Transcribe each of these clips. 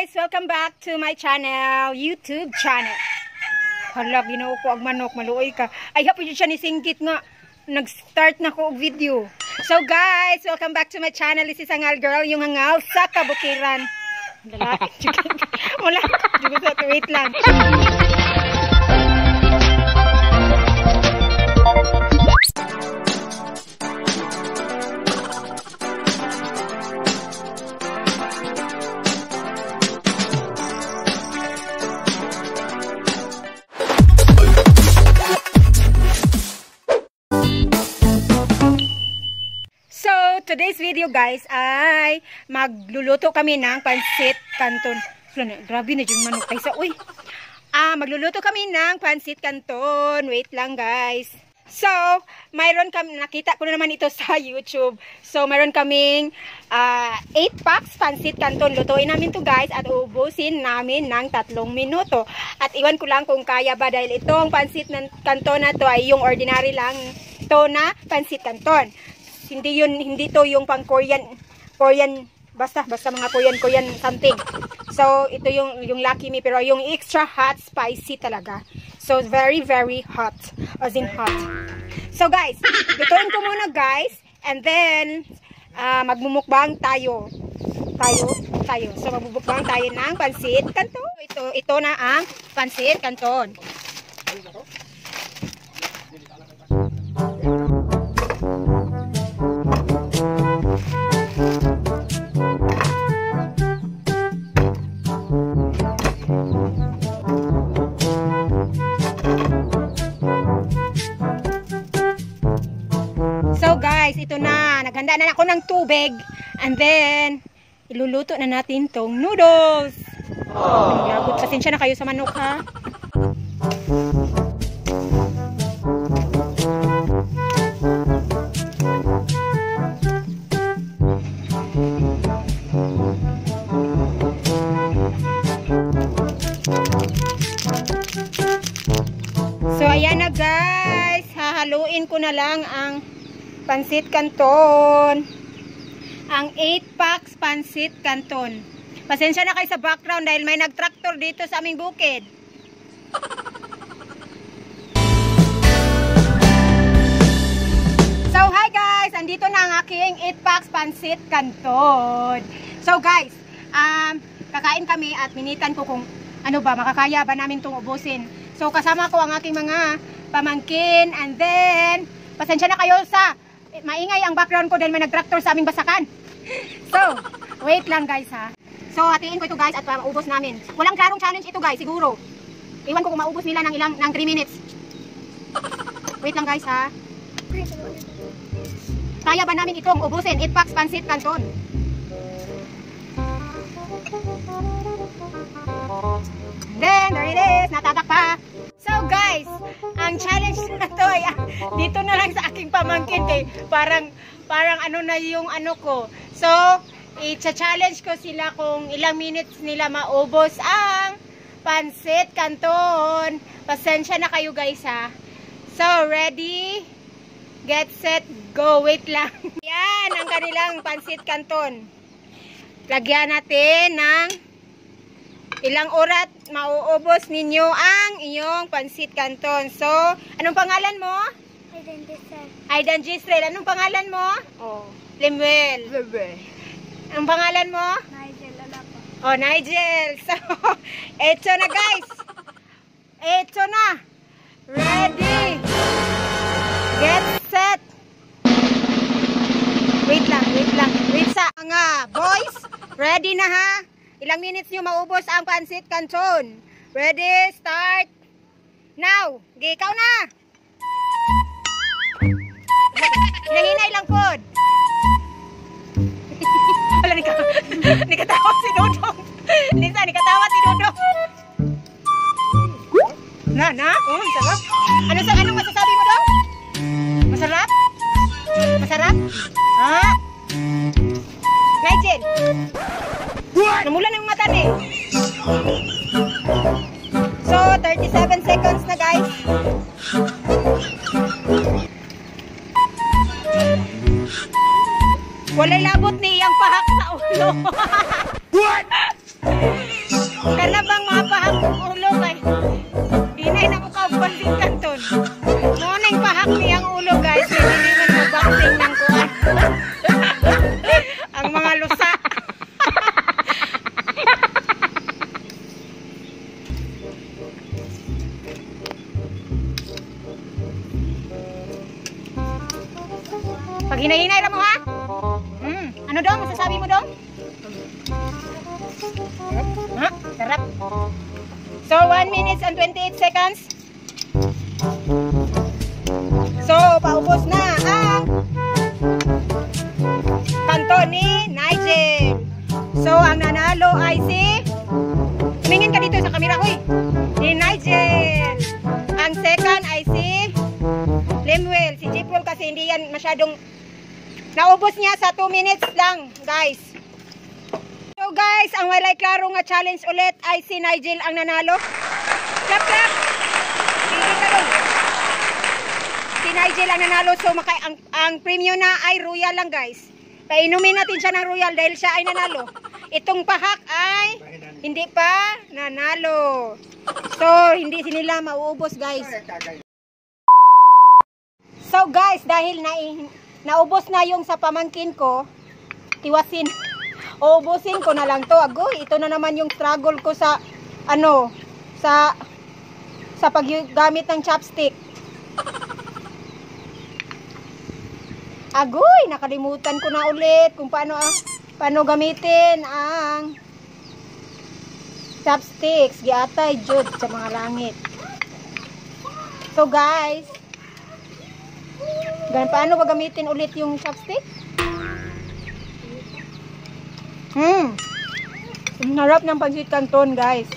guys! Welcome back to my channel, YouTube channel. Hala, ginoo ko ang manok, maluoy ka. Ay, hapon yun siya ni Singgit nga. Nag-start na ko og video. So guys, welcome back to my channel. This is Hangal Girl, yung hangal sa kabukiran. Lalaki. Wala ko. Wait lang. Today's video guys ay magluluto kami ng pansit canton. Grabe na yung manok kaysa. Uy. Magluluto kami ng pansit canton. Wait lang guys. So, mayroon kami, nakita ko na naman ito sa YouTube. So, mayroon kaming 8 packs pansit canton. Lutuin namin to guys at ubusin namin ng 3 minuto. At iwan ko lang kung kaya ba dahil itong pansit canton na to ay yung ordinary lang to na pansit canton. Hindi to yung pang Korean basta mga Korean something. So ito yung Lucky Me pero yung extra hot spicy talaga. So very hot, as in hot. So guys, lutuin ko muna guys and then magmumukbang tayo. So magmumukbang tayo ng pansit canton. Ito na ang pansit canton. So guys, ito na. Naghanda na ako ng tubig. And then, iluluto na natin tong noodles. Lagot. Pasensya na kayo sa manok ha. So ayan na guys. Hahaluin ko na lang ang pansit canton. Ang 8 packs pansit canton. Pasensya na kayo sa background dahil may nagtraktor dito sa aming bukid. So hi guys, andito na ang aking 8 packs pansit canton. So guys, kakain kami at minitan ko kung ano ba, makakaya ba namin itong ubusin. So kasama ko ang aking mga pamangkin and then pasensya na kayo sa maingay ang background ko dahil may nagtraktor sa aming basakan. So, wait lang guys ha. So, hatiin ko ito guys at maubos namin. Walang klarong challenge ito guys, siguro. Iwan ko kung maubos nila ng 3 minutes. Wait lang guys ha. Kaya ba namin itong ubusin? 8 packs pansit canton. Then, there it is. Natatak pa. So guys, ang challenge na to ay dito na lang sa aking pamangkin kay parang ano na yung ano ko. So, i-challenge ko sila kung ilang minutes nila maubos ang pansit canton. Pasensya na kayo guys ha. So, ready? Get set, go. Wait lang. Yan ang kanilang pansit canton. Lagyan natin ng ilang oras mauubos ninyo ang iyong pansit canton. So, anong pangalan mo? Aidan Gisrel. Anong pangalan mo? Oh, Lemuel. Anong pangalan mo? Nigel. Oh, Nigel. So, eto na guys. Eto na. Ready. Get set. Wait lang. Wait sa mga boys. Ready na ha? Ilang minutes nyo maubos ang pansit canton. Ready, start. Now, ikaw na. Hinahinay lang po. Wala, nikatawa si Dodong. Lisa, nikatawa si Dodong. Sarap. Anong masasabi mo daw? Masarap? Masarap? Ha? Nigel. Namula na yung mata ni. So, 37 seconds na guys. Walay labot ni iyang pahak sa ulo. What? Hinay-hinay ra mo ha? Ano dong? Masasabi mo dong? Ha? Sarap. So, 1 minutes and 28 seconds. So, paubos na ang kanton ni Nigel. So, ang nanalo ay si... Tumingin ka dito sa kamera, huy. Ni Nigel. Ang second ay si Lemuel. Si Jeepol kasi hindi yan masyadong... Naubos niya sa 2 minutes lang, guys. So, guys, ang walay klaro nga challenge ulit ay si Nigel ang nanalo. Clap, clap. Hindi ka doon. Si Nigel ang nanalo. So, ang premium na ay royal lang, guys. Painumin natin siya ng royal dahil siya ay nanalo. Itong pahak ay hindi pa nanalo. So, hindi nila mauubos, guys. So, guys, dahil naubos na yung sa pamangkin ko, tiwasin. Uubusin ko na lang to. Agoy, ito na naman yung struggle ko sa sa paggamit ng chopstick. Agoy, nakalimutan ko na ulit kung paano gamitin ang chopsticks. Giatay jud sa mga langit. So guys, paano ba gamitin ulit yung chopstick? Ang harap ng pansit canton, guys.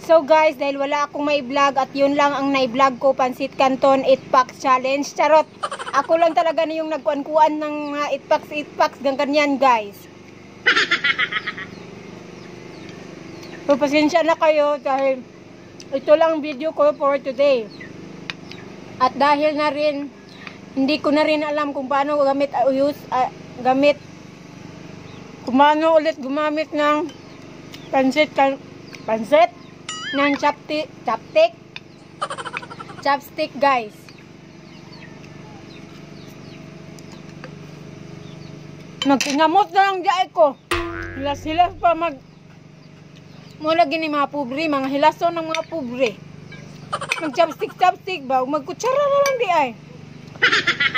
So guys, dahil wala akong may vlog at yun lang ang na-vlog ko, pansit canton 8 packs challenge. Charot. Ako lang talaga na yung nagkuan-kuan ng 8 packs ganyan, guys. So pasensya na kayo dahil ito lang video ko for today. At dahil na rin hindi ko na rin alam kung paano kung paano ulit gumamit ng pansit ng chopstick, guys. Nagtinamot na lang diay ko. Hilas-hilas pa mula gini mga pobre, mga hilason ng mga pobre. Mag-chopstick ba? Magkutsara na lang di ay.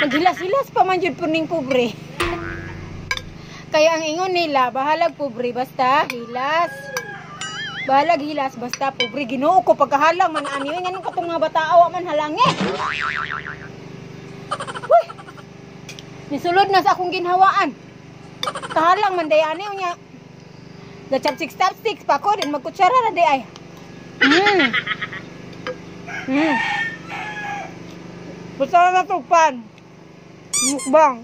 Maghilas-hilas pa man yun puning pobre. Kaya ang ingon nila, bahalag pobre basta hilas. Bahalag hilas basta pobre. Ginoo ko pagkahalang man aniyo. Nga nung katong mga bataawa man halangi. Uy! Nisulod na sa akong ginhawaan. Kahalang man day aniyo niya. The chopsticks pa ko din magkutsara na di ay. Basta na ito pan. Mukbang.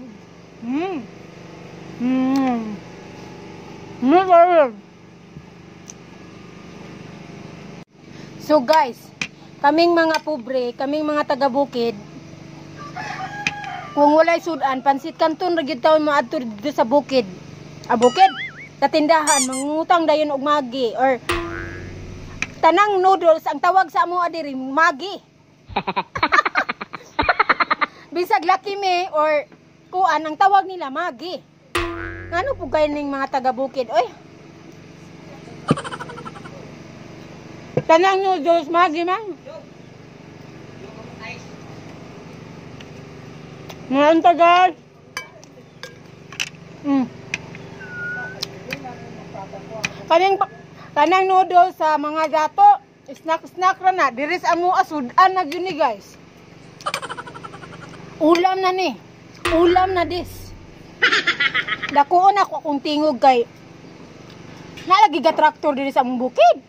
So guys, kaming mga pobre, kaming mga taga-bukid, kung walay sudan, pansit canton ra gyud taon maadto dito sa bukid. Bukid sa tindahan, mangutang dayon og magi or tanang noodles ang tawag sa amo adiri magi. Bisag Lucky Me or kuan ang tawag nila magi. Ano po kayo ng mga taga-bukid? Oy. Tanang noodles magi man. Mga tagal. Kanang noodles sa mga dato, snack ra na. Diris amo asudan na gyud ni, guys. Ulam na ni. Ulam na dis. Dakuon ako akong tingog kay nalagi ga traktor diri sa among bukid.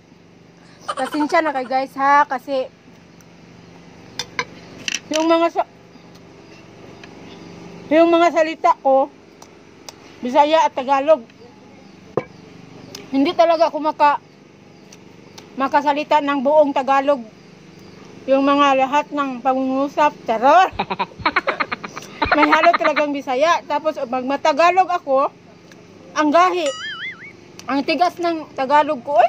Pasensya na kay guys ha kasi yung mga salita ko Bisaya at Tagalog. Hindi talaga ako makasalita ng buong Tagalog. Yung mga lahat ng pangungusap, charot. May halo talagang Bisaya. Tapos magmatagalog ako, ang gahi. Ang tigas ng Tagalog ko,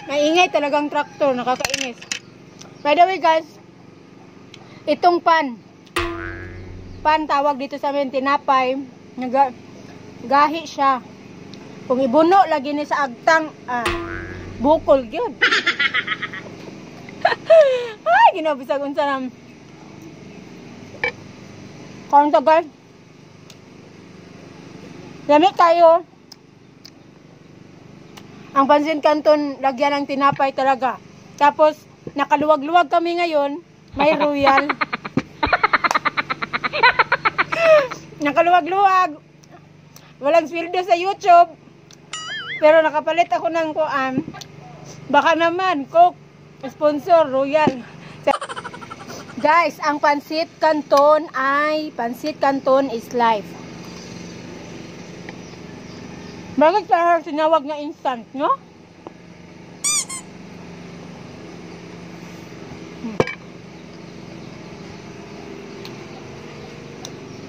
maingay talagang traktor, nakakainis. By the way guys, itong pan tawag dito sa amin, tinapay, gahi siya. Kung ibuno, lagi ni sa agtang, bukol yun. Ay, ginabisag unsa nam. Karon ta guys. Lamig tayo. Ang pansit canton, lagyan ng tinapay talaga. Tapos, nakaluwag-luwag kami ngayon. May royal. Nakaluwag-luwag. Walang sweldo sa YouTube. Pero nakapalit ako ng kuan. Baka naman, Coke, sponsor, royal. Guys, ang pansit canton is life. Bakit kaya sinawag na instant, no?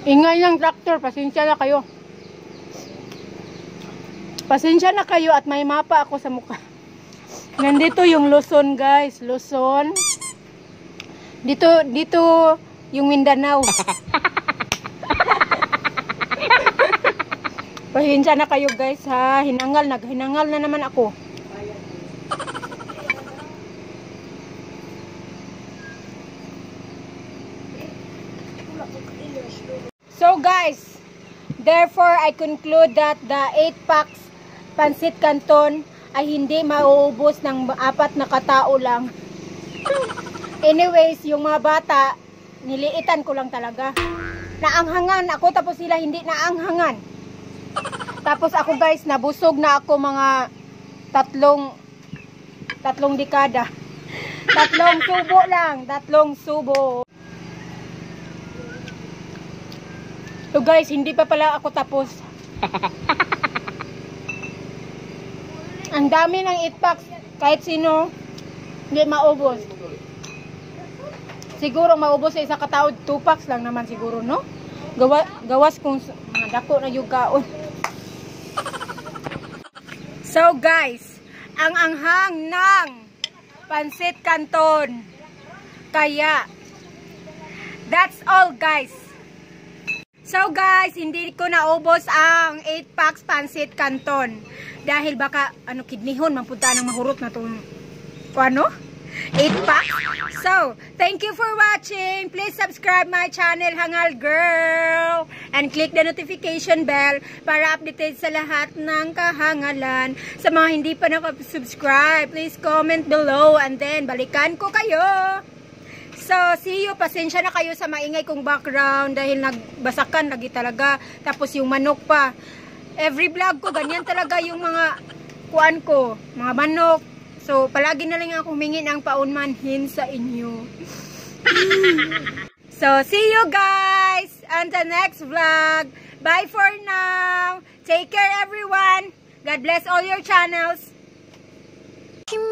Ingay ng tractor, pasensya na kayo. Pasensya na kayo at may mapa ako sa mukha. Nandito yung Luzon, guys. Luzon. Dito yung Mindanao. Pasensya na kayo guys ha. Naghinangal na naman ako. So guys, therefore I conclude that the 8 packs pansit canton ay hindi mauubos ng 4 na katao lang. Anyways, yung mga bata, niliitan ko lang talaga. Naanghangan ako tapos sila hindi naanghangan. Tapos ako guys, nabusog na ako mga tatlong dekada. 3 subo lang, 3 subo. So guys, hindi pa pala ako tapos. Ang dami ng 8 packs, kahit sino hindi maubos. Siguro maubos sa isa katao, 2 packs lang naman siguro, no? Gawas kung dako na yung kaon. So guys, ang anghang ng pansit canton. Kaya, that's all guys. So guys, hindi ko naubos ang 8 packs pansit canton. Dahil baka, kidnihon, mapunta ng mahurot na itong, 8 packs. So, thank you for watching. Please subscribe my channel, Hangal Girl. And click the notification bell para updated sa lahat ng kahangalan. Sa mga hindi pa nakasubscribe, please comment below. And then, balikan ko kayo. So, see you. Pasensya na kayo sa maingay kong background dahil nagbasakan lagi talaga. Tapos yung manok pa. Every vlog ko, ganyan talaga yung mga kuan ko. Mga manok. So, palagi na lang ako humingi ng paunmanhin sa inyo. So, see you guys on the next vlog. Bye for now. Take care everyone. God bless all your channels. 君の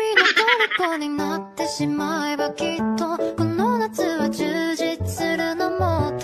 虜になってしまえばきっとこの夏は充実するのもっと